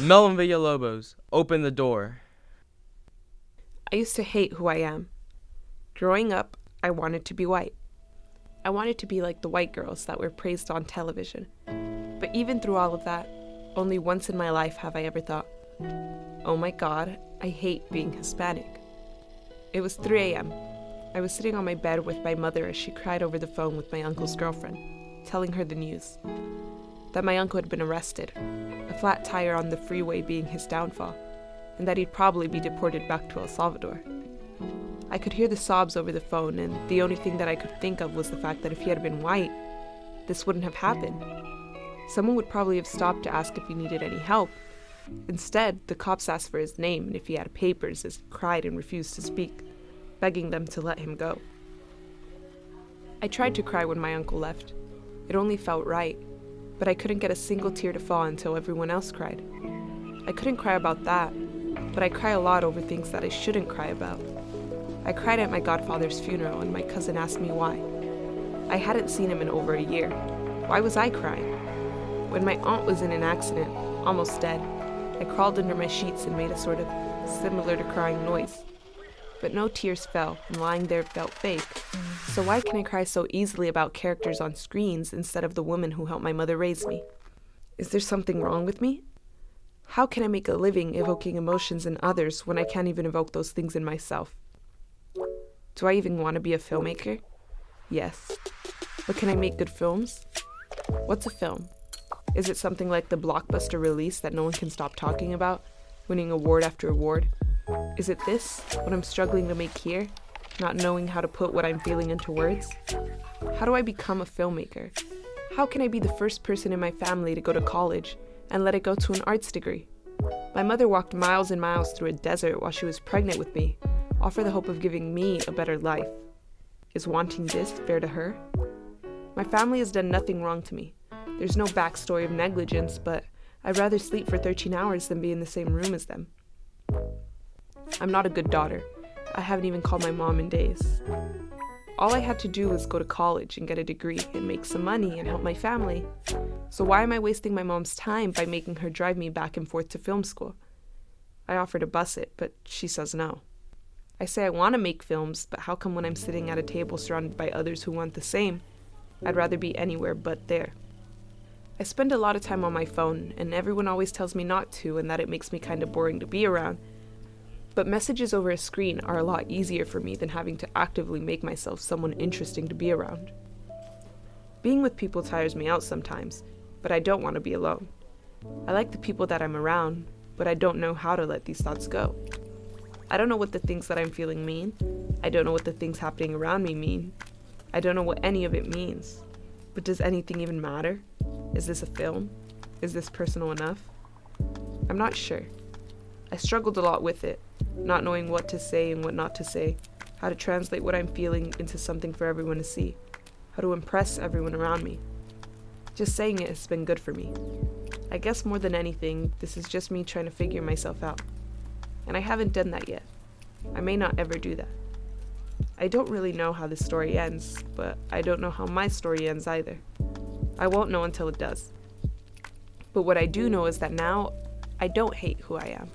Melvin Villalobos, open the door. I used to hate who I am. Growing up, I wanted to be white. I wanted to be like the white girls that were praised on television. But even through all of that, only once in my life have I ever thought, oh my God, I hate being Hispanic. It was 3 a.m. I was sitting on my bed with my mother as she cried over the phone with my uncle's girlfriend, telling her the news. That my uncle had been arrested, a flat tire on the freeway being his downfall, and that he'd probably be deported back to El Salvador. I could hear the sobs over the phone, and the only thing that I could think of was the fact that if he had been white, this wouldn't have happened. Someone would probably have stopped to ask if he needed any help. Instead, the cops asked for his name and if he had papers as he cried and refused to speak, begging them to let him go. I tried to cry when my uncle left. It only felt right, but I couldn't get a single tear to fall until everyone else cried. I couldn't cry about that, but I cry a lot over things that I shouldn't cry about. I cried at my godfather's funeral and my cousin asked me why. I hadn't seen him in over a year. Why was I crying? When my aunt was in an accident, almost dead, I crawled under my sheets and made a sort of similar to crying noise. But no tears fell, and lying there felt fake. So why can I cry so easily about characters on screens instead of the woman who helped my mother raise me? Is there something wrong with me? How can I make a living evoking emotions in others when I can't even evoke those things in myself? Do I even want to be a filmmaker? Yes. But can I make good films? What's a film? Is it something like the blockbuster release that no one can stop talking about, winning award after award? Is it this, what I'm struggling to make here, not knowing how to put what I'm feeling into words? How do I become a filmmaker? How can I be the first person in my family to go to college and let it go to an arts degree? My mother walked miles and miles through a desert while she was pregnant with me, all for the hope of giving me a better life. Is wanting this fair to her? My family has done nothing wrong to me. There's no backstory of negligence, but I'd rather sleep for 13 hours than be in the same room as them. I'm not a good daughter. I haven't even called my mom in days. All I had to do was go to college and get a degree and make some money and help my family. So why am I wasting my mom's time by making her drive me back and forth to film school? I offer to bus it, but she says no. I say I want to make films, but how come when I'm sitting at a table surrounded by others who want the same, I'd rather be anywhere but there? I spend a lot of time on my phone, and everyone always tells me not to and that it makes me kind of boring to be around. But messages over a screen are a lot easier for me than having to actively make myself someone interesting to be around. Being with people tires me out sometimes, but I don't want to be alone. I like the people that I'm around, but I don't know how to let these thoughts go. I don't know what the things that I'm feeling mean. I don't know what the things happening around me mean. I don't know what any of it means. But does anything even matter? Is this a film? Is this personal enough? I'm not sure. I struggled a lot with it, not knowing what to say and what not to say, how to translate what I'm feeling into something for everyone to see, how to impress everyone around me. Just saying it has been good for me. I guess more than anything, this is just me trying to figure myself out. And I haven't done that yet. I may not ever do that. I don't really know how this story ends, but I don't know how my story ends either. I won't know until it does. But what I do know is that now, I don't hate who I am.